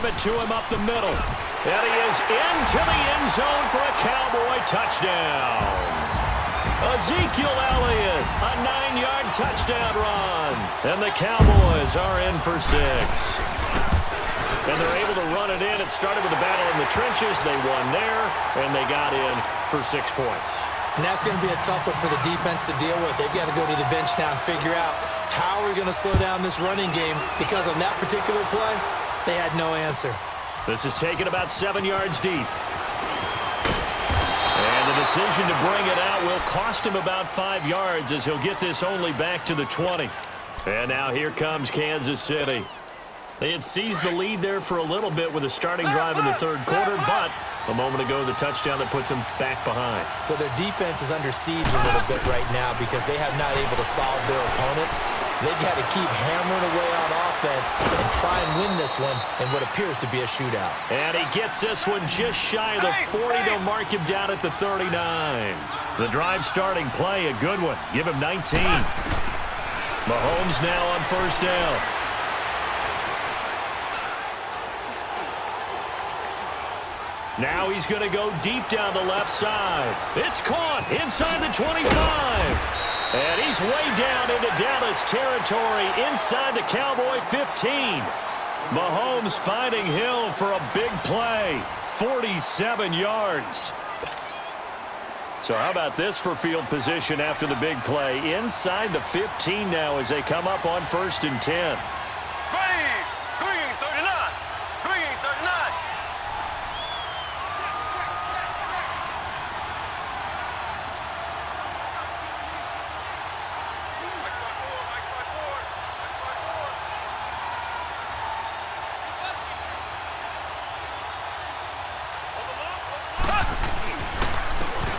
give it to him up the middle. And he is into the end zone for a Cowboy touchdown. Ezekiel Elliott, a 9-yard touchdown run. And the Cowboys are in for 6. And they're able to run it in. It started with a battle in the trenches. They won there, and they got in for 6 points. And that's going to be a tough one for the defense to deal with. They've got to go to the bench now and figure out how we're going to slow down this running game, because on that particular play, they had no answer. This is taken about 7 yards deep. And the decision to bring it out will cost him about 5 yards, as he'll get this only back to the 20. And now here comes Kansas City. They had seized the lead there for a little bit with a starting drive in the third quarter, but a moment ago, the touchdown that puts them back behind. So their defense is under siege a little bit right now because they have not able to solve their opponents. So they've got to keep hammering away on offense and try and win this one in what appears to be a shootout. And he gets this one just shy of the 40. They'll mark him down at the 39. The drive starting play, a good one. Give him 19. Mahomes now on first down. Now he's going to go deep down the left side. It's caught inside the 25. And he's way down into Dallas territory inside the Cowboy 15. Mahomes finding Hill for a big play. 47 yards. So how about this for field position after the big play? Inside the 15 now as they come up on 1st and 10.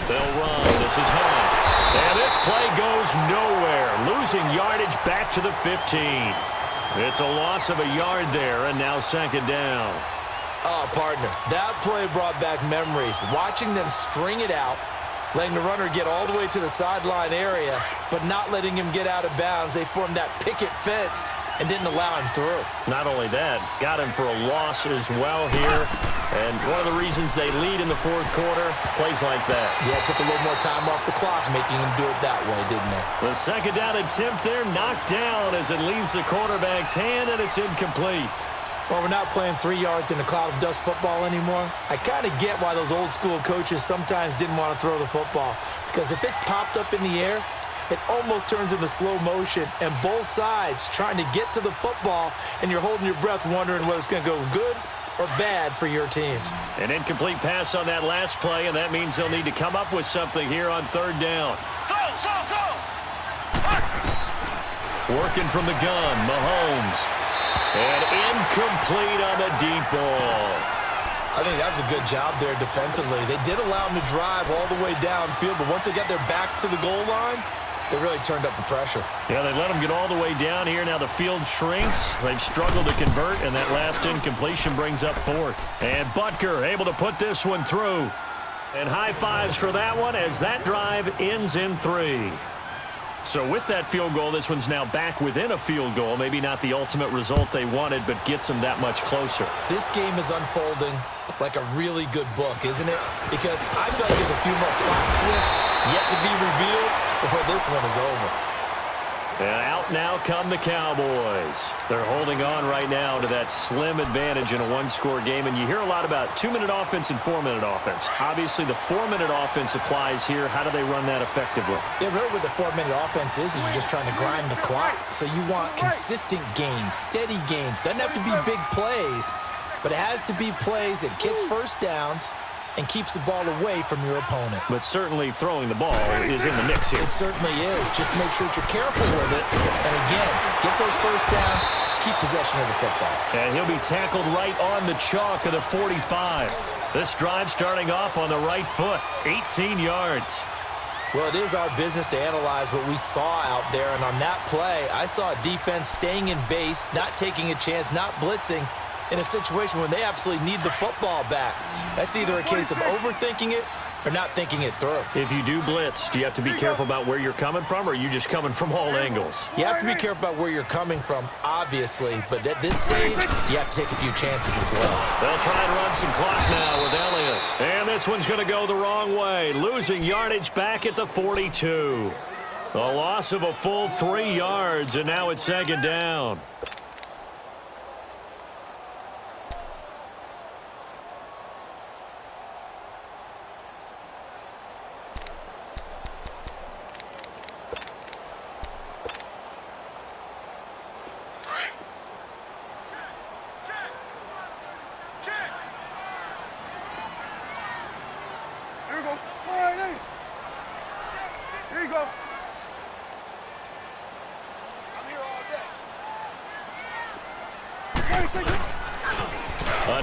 They'll run. This is Hunt. And this play goes nowhere. Losing yardage back to the 15. It's a loss of a yard there, and now 2nd down. Oh, partner, that play brought back memories. Watching them string it out, letting the runner get all the way to the sideline area, but not letting him get out of bounds. They formed that picket fence and didn't allow him through. Not only that, got him for a loss as well here. And one of the reasons they lead in the 4th quarter, plays like that. Yeah, it took a little more time off the clock, making him do it that way, didn't it? The 2nd down attempt there, knocked down as it leaves the quarterback's hand, and it's incomplete. Well, we're not playing 3 yards in a cloud of dust football anymore. I kind of get why those old school coaches sometimes didn't want to throw the football. Because if it's popped up in the air, it almost turns into slow motion, and both sides trying to get to the football, and you're holding your breath wondering whether it's going to go good or bad for your team. An incomplete pass on that last play, and that means they'll need to come up with something here on 3rd down. Working from the gun, Mahomes. And incomplete on the deep ball. I think that was a good job there defensively. They did allow them to drive all the way downfield, but once they got their backs to the goal line, they really turned up the pressure. Yeah, they let them get all the way down here. Now the field shrinks. They've struggled to convert, and that last incompletion brings up 4th. And Butker able to put this one through. And high fives for that one as that drive ends in 3. So with that field goal, this one's now back within a field goal. Maybe not the ultimate result they wanted, but gets them that much closer. This game is unfolding like a really good book, isn't it? Because I feel like there's a few more plot twists yet to be revealed before this one is over. And out now come the Cowboys. They're holding on right now to that slim advantage in a one-score game. And you hear a lot about 2-minute offense and 4-minute offense. Obviously, the 4-minute offense applies here. How do they run that effectively? Yeah, really what the 4-minute offense is you're just trying to grind the clock. So you want consistent gains, steady gains. Doesn't have to be big plays, but it has to be plays that gets first downs and keeps the ball away from your opponent. But certainly throwing the ball is in the mix here. It certainly is. Just make sure that you're careful with it. And again, get those first downs, keep possession of the football. And he'll be tackled right on the chalk of the 45. This drive starting off on the right foot, 18 yards. Well, it is our business to analyze what we saw out there. And on that play, I saw a defense staying in base, not taking a chance, not blitzing, in a situation when they absolutely need the football back. That's either a case of overthinking it or not thinking it through. If you do blitz, do you have to be careful about where you're coming from, or are you just coming from all angles? You have to be careful about where you're coming from, obviously, but at this stage, you have to take a few chances as well. They'll try and run some clock now with Elliott. And this one's going to go the wrong way, losing yardage back at the 42. A loss of a full 3 yards, and now it's second down.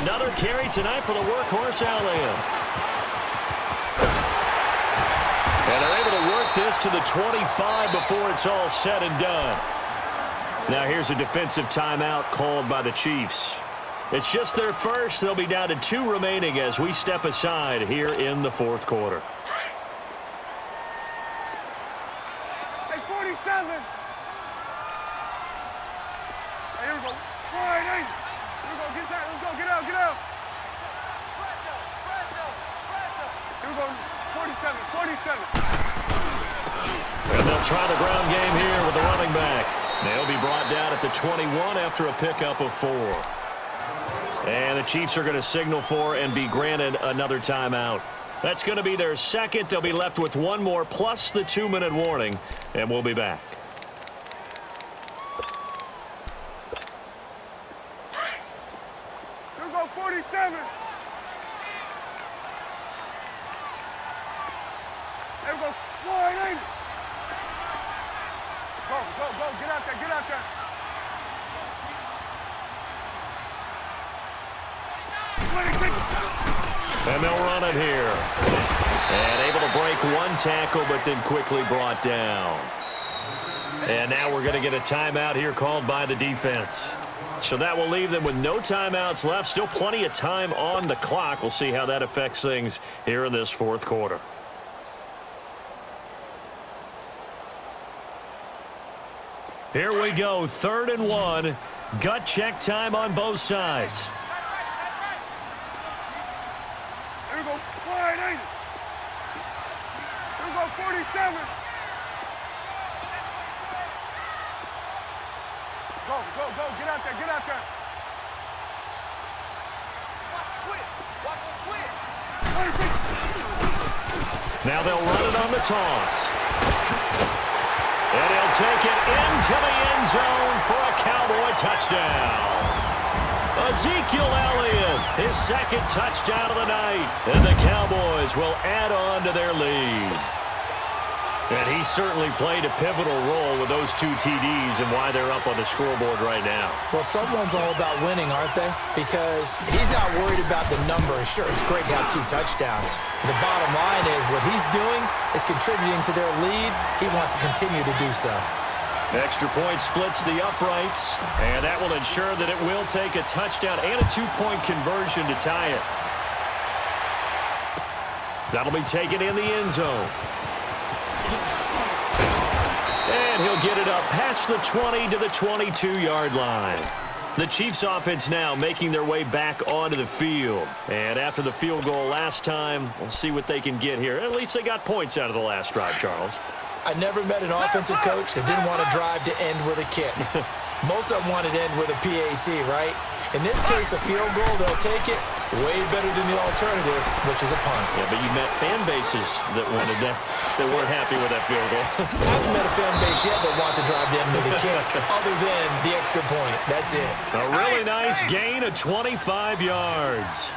Another carry tonight for the workhorse Elliott. And they're able to work this to the 25 before it's all said and done. Now here's a defensive timeout called by the Chiefs. It's just their first. They'll be down to 2 remaining as we step aside here in the fourth quarter. Hey, 47. Hey, here we go. 48. Here we go. Get that. Let's go. Get out. Get out. Here we go. 47. 47. And they'll try the ground game here with the running back. They'll be brought down at the 21 after a pickup of 4. And the Chiefs are going to signal for and be granted another timeout. That's going to be their second. They'll be left with 1 more plus the 2-minute warning, and we'll be back. Here we go. 47. Here we go. 48. Go, go, go. Get out there. Get out there. 26. And they'll run it here. And able to break 1 tackle, but then quickly brought down. And now we're going to get a timeout here called by the defense. So that will leave them with no timeouts left. Still plenty of time on the clock. We'll see how that affects things here in this fourth quarter. Here we go, 3rd and 1. Gut check time on both sides. Here we go. 48. Here we go. 47. Go, go, go. Get out there. Get out there. Watch the twist. Watch the twist. 26. Now they'll run it on the toss. And he'll take it into the end zone for a Cowboy touchdown. Ezekiel Elliott, his second touchdown of the night. And the Cowboys will add on to their lead. And he certainly played a pivotal role with those 2 TDs and why they're up on the scoreboard right now. Well, someone's all about winning, aren't they? Because he's not worried about the number. Sure, it's great to have 2 touchdowns. The bottom line is what he's doing is contributing to their lead. He wants to continue to do so. Extra point splits the uprights, and that will ensure that it will take a touchdown and a 2-point conversion to tie it. That'll be taken in the end zone. And he'll get it up past the 20 to the 22-yard line. The Chiefs offense now making their way back onto the field. And after the field goal last time, we'll see what they can get here. At least they got points out of the last drive, Charles. I never met an offensive coach that didn't want to drive to end with a kick. Most of them wanted to end with a PAT, right? In this case, a field goal, they'll take it way better than the alternative, which is a punt. Yeah, but you met fan bases that wanted that, that weren't happy with that field goal. I haven't met a fan base yet that wants to drive to end with a kick, other than the extra point. That's it. A really nice gain of 25 yards.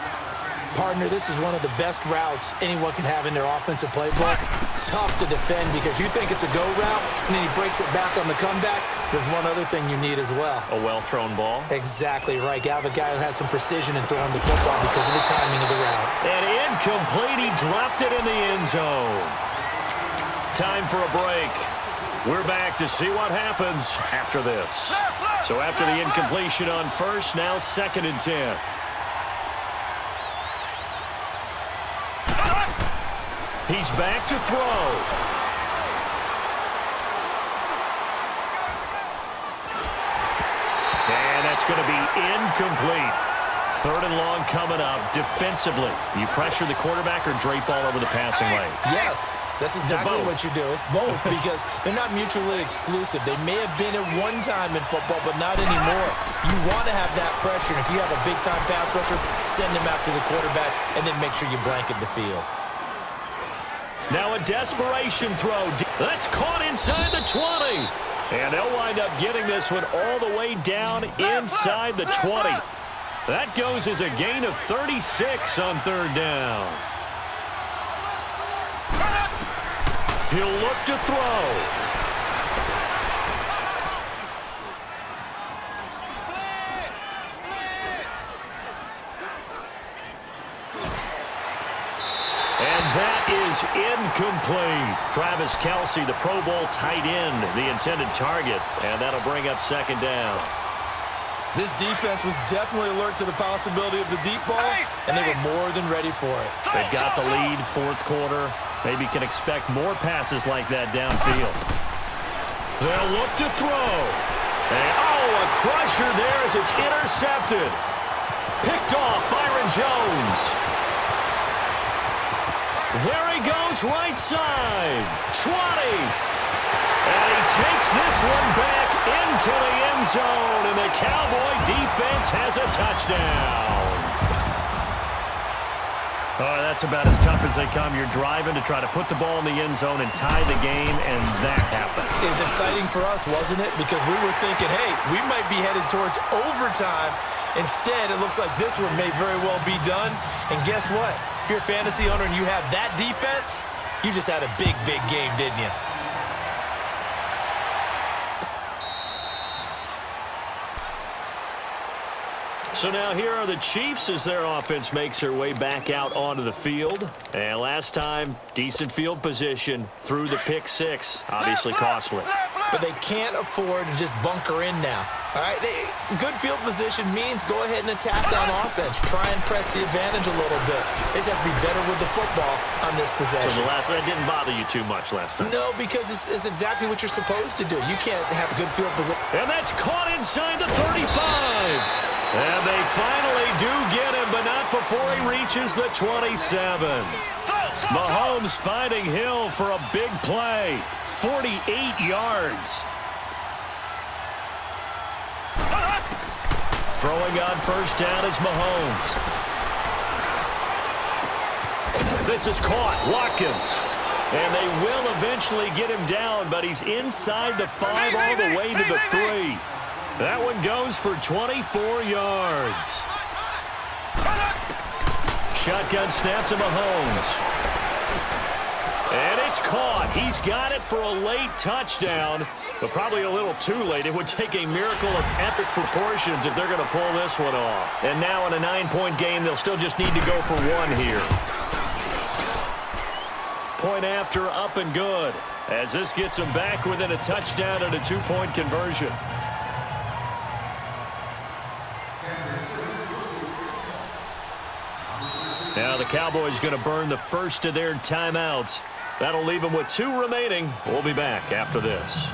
Partner, this is one of the best routes anyone can have in their offensive playbook. Tough to defend because you think it's a go route, and then he breaks it back on the comeback. There's one other thing you need as well. A well-thrown ball. Exactly right. You have a guy who has some precision in throwing the football because of the timing of the route. And incomplete. He dropped it in the end zone. Time for a break. We're back to see what happens after this. So after the incompletion on first, now 2nd and 10. He's back to throw. And that's going to be incomplete. 3rd and long coming up. Defensively, you pressure the quarterback or drape all over the passing lane? Yes, that's exactly what you do. It's both because they're not mutually exclusive. They may have been at one time in football, but not anymore. You want to have that pressure. And if you have a big-time pass rusher, send him after the quarterback, and then make sure you blanket the field. Now a desperation throw. That's caught inside the 20. And they'll wind up getting this one all the way down inside the 20. That goes as a gain of 36 on 3rd down. He'll look to throw. And that is incomplete. Travis Kelce, the Pro Bowl tight end, the intended target. And that'll bring up 2nd down. This defense was definitely alert to the possibility of the deep ball, and they were more than ready for it. They've got the lead, 4th quarter. Maybe can expect more passes like that downfield. They'll look to throw. And, a crusher there as it's intercepted. Picked off Byron Jones. There he goes, right side. 20. And he takes this one back into the end zone, and the Cowboy defense has a touchdown. Oh, that's about as tough as they come. You're driving to try to put the ball in the end zone and tie the game, and that happens. It was exciting for us, wasn't it? Because we were thinking, hey, we might be headed towards overtime. Instead, it looks like this one may very well be done. And guess what? If you're a fantasy owner and you have that defense, you just had a big, big game, didn't you? So now here are the Chiefs as their offense makes their way back out onto the field. And last time, decent field position through the pick 6. Obviously costly. But they can't afford to just bunker in now. All right, good field position means go ahead and attack on offense. Try and press the advantage a little bit. They just have to be better with the football on this possession. So the last one didn't bother you too much last time? No, because it's exactly what you're supposed to do. You can't have good field position. And that's caught inside the 35. And they finally do get him, but not before he reaches the 27. Mahomes finding Hill for a big play. 48 yards. Throwing on 1st down is Mahomes. This is caught. Watkins. And they will eventually get him down, but he's inside the 5 all the way to the 3. That one goes for 24 yards. Shotgun snap to Mahomes. And it's caught. He's got it for a late touchdown, but probably a little too late. It would take a miracle of epic proportions if they're going to pull this one off. And now in a 9-point game, they'll still just need to go for 1 here. Point after, up and good, as this gets them back within a touchdown and a 2-point conversion. Now the Cowboys going to burn the first of their timeouts. That'll leave them with 2 remaining. We'll be back after this.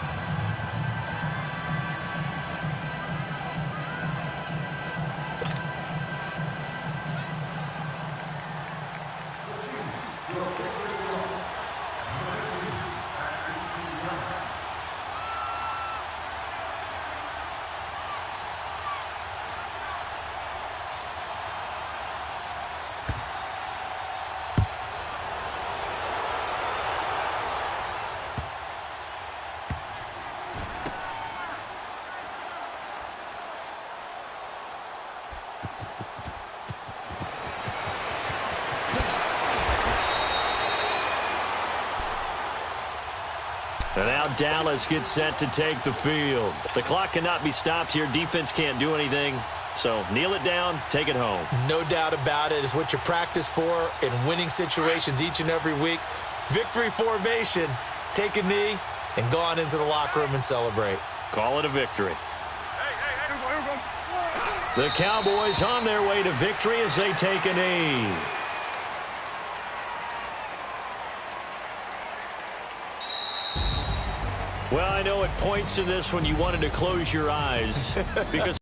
And now Dallas gets set to take the field. The clock cannot be stopped here. Defense can't do anything. So kneel it down, take it home. No doubt about it. It's what you practice for in winning situations each and every week. Victory formation. Take a knee and go on into the locker room and celebrate. Call it a victory. The Cowboys on their way to victory as they take a knee. Well, I know at points in this when you wanted to close your eyes because